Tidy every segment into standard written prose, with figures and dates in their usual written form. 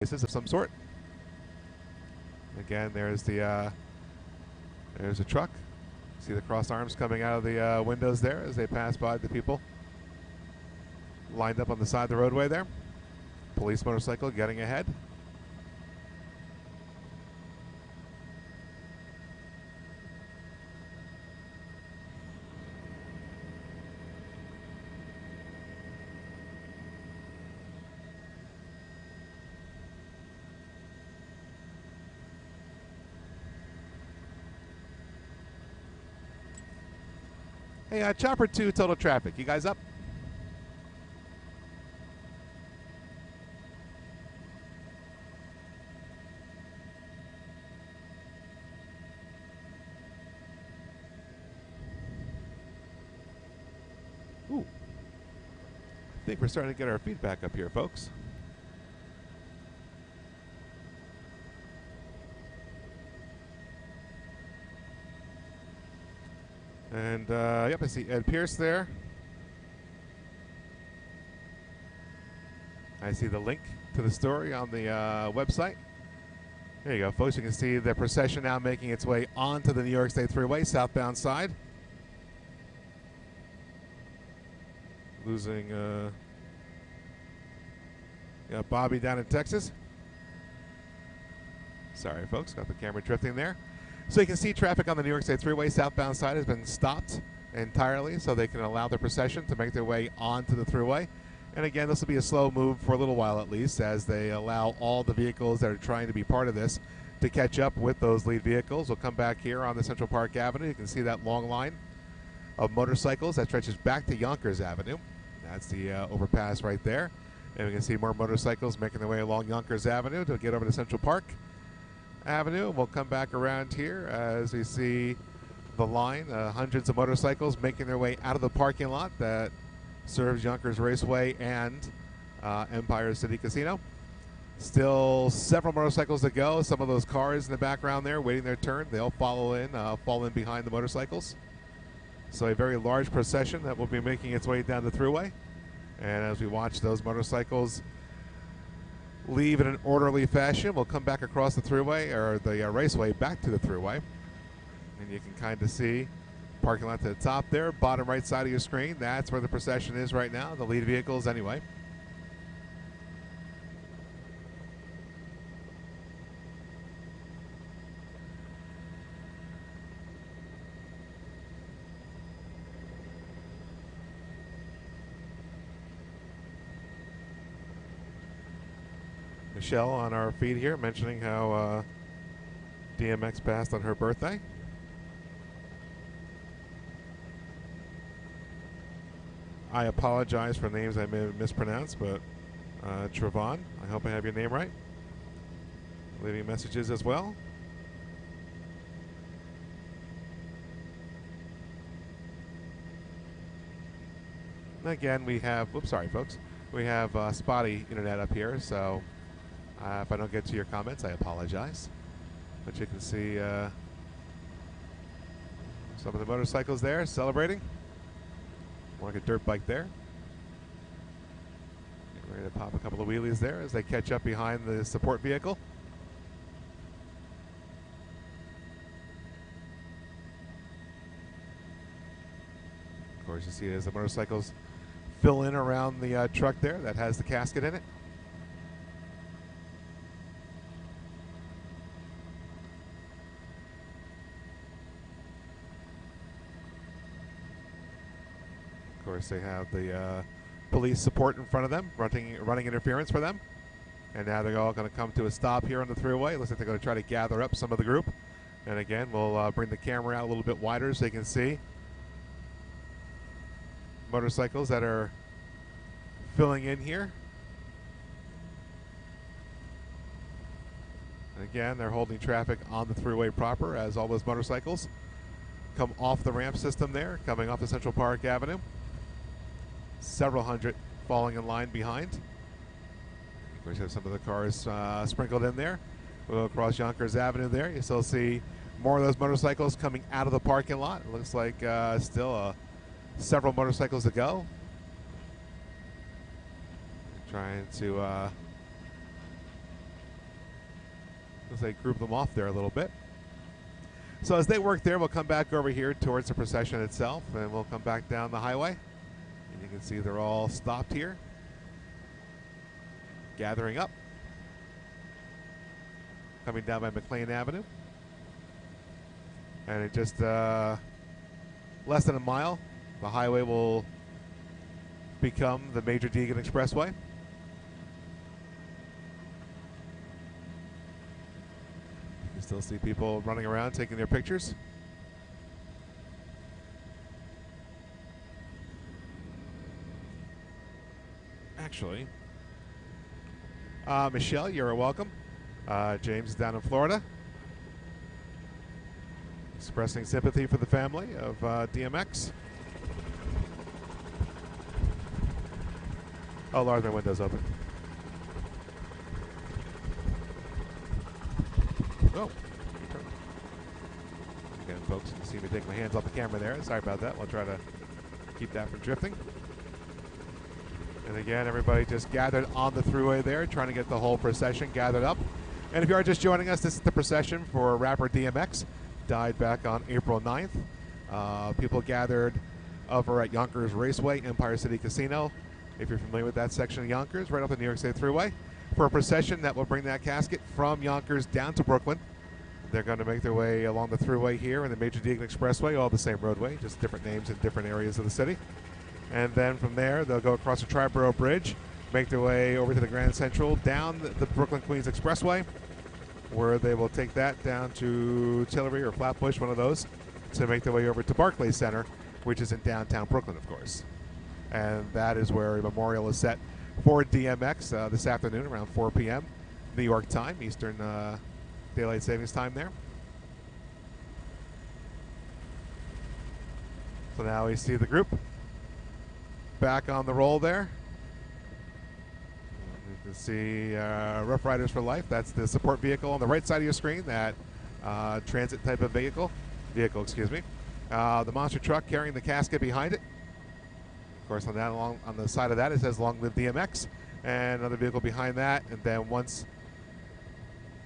Of some sort. Again, there's a truck. See the crossed arms coming out of the windows there as they pass by the people lined up on the side of the roadway there. Police motorcycle getting ahead. Hey, Chopper 2 Total Traffic, you guys up? Ooh. I think we're starting to get our feedback up here, folks. And, yep, I see Ed Pierce there. I see the link to the story on the website. There you go, folks. You can see the procession now making its way onto the New York State Thruway, southbound side. Losing Bobby down in Texas. Sorry, folks. Got the camera drifting there. So you can see traffic on the New York State Thruway southbound side has been stopped entirely so they can allow the procession to make their way onto the Thruway. And again, this will be a slow move for a little while at least as they allow all the vehicles that are trying to be part of this to catch up with those lead vehicles. We'll come back here on the Central Park Avenue. You can see that long line of motorcycles that stretches back to Yonkers Avenue. That's the overpass right there. And we can see more motorcycles making their way along Yonkers Avenue to get over to Central Park Avenue. We'll come back around here as we see the line, hundreds of motorcycles making their way out of the parking lot that serves Yonkers Raceway and Empire City Casino. Still several motorcycles to go. Some of those cars in the background there waiting their turn. They'll fall in behind the motorcycles. So a very large procession that will be making its way down the Thruway. And as we watch those motorcycles leave in an orderly fashion, we'll come back across the Thruway, or the raceway back to the Thruway. And you can kind of see parking lot to the top there, bottom right side of your screen. That's where the procession is right now, the lead vehicles anyway. Michelle on our feed here mentioning how DMX passed on her birthday. I apologize for names I may have mispronounced, but Trevon, I hope I have your name right. Leaving messages as well. And again, we have, oops, sorry folks, we have spotty internet up here, so if I don't get to your comments, I apologize. But you can see some of the motorcycles there celebrating. Like a dirt bike there. Getting ready to pop a couple of wheelies there as they catch up behind the support vehicle. Of course, you see as the motorcycles fill in around the truck there that has the casket in it. Of course, they have the police support in front of them, running interference for them. And now they're all going to come to a stop here on the Thruway. Looks like they're going to try to gather up some of the group. And again, we'll bring the camera out a little bit wider so you can see motorcycles that are filling in here. And again, they're holding traffic on the Thruway proper as all those motorcycles come off the ramp system there, coming off the Central Park Avenue. Several hundred falling in line behind. Of course, you have some of the cars sprinkled in there. We'll go across Yonkers Avenue there. You still see more of those motorcycles coming out of the parking lot. It looks like still several motorcycles to go. Trying to as they group them off there a little bit. So as they work there, we'll come back over here towards the procession itself, and we'll come back down the highway. And you can see they're all stopped here, gathering up, coming down by McLean Avenue. And in just less than a mile, the highway will become the Major Deegan Expressway. You can still see people running around taking their pictures. Actually, Michelle, you're welcome. James is down in Florida, expressing sympathy for the family of DMX. Oh, Lord, my window's open. Oh. Again, folks, you can see me take my hands off the camera there. Sorry about that. We'll try to keep that from drifting. And again, everybody just gathered on the thruway there, trying to get the whole procession gathered up. And if you are just joining us, this is the procession for rapper DMX. Died back on April 9th. People gathered over at Yonkers Raceway, Empire City Casino, if you're familiar with that section of Yonkers, right off the New York State Thruway, for a procession that will bring that casket from Yonkers down to Brooklyn. They're going to make their way along the thruway here in the Major Deegan Expressway, all the same roadway, just different names in different areas of the city. And then from there, they'll go across the Triborough Bridge, make their way over to the Grand Central, down the Brooklyn-Queens Expressway, where they will take that down to Tillery or Flatbush, one of those, to make their way over to Barclays Center, which is in downtown Brooklyn, of course. And that is where a memorial is set for DMX this afternoon around 4 p.m. New York time, Eastern Daylight Savings Time there. So now we see the group back on the roll there. You can see Rough Riders for Life. That's the support vehicle on the right side of your screen, that transit type of vehicle, excuse me. The monster truck carrying the casket behind it. Of course, on the side of that, it says "Long Live DMX," and another vehicle behind that. And then once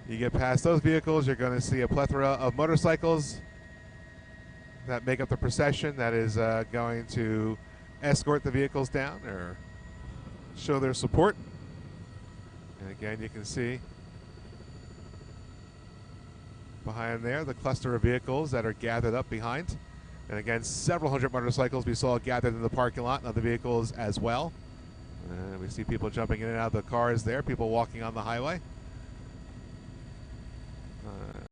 you get past those vehicles, you're going to see a plethora of motorcycles that make up the procession that is going to escort the vehicles down or show their support. And again, you can see behind there the cluster of vehicles that are gathered up behind. And again, several hundred motorcycles we saw gathered in the parking lot, and other vehicles as well. We see people jumping in and out of the cars there, people walking on the highway.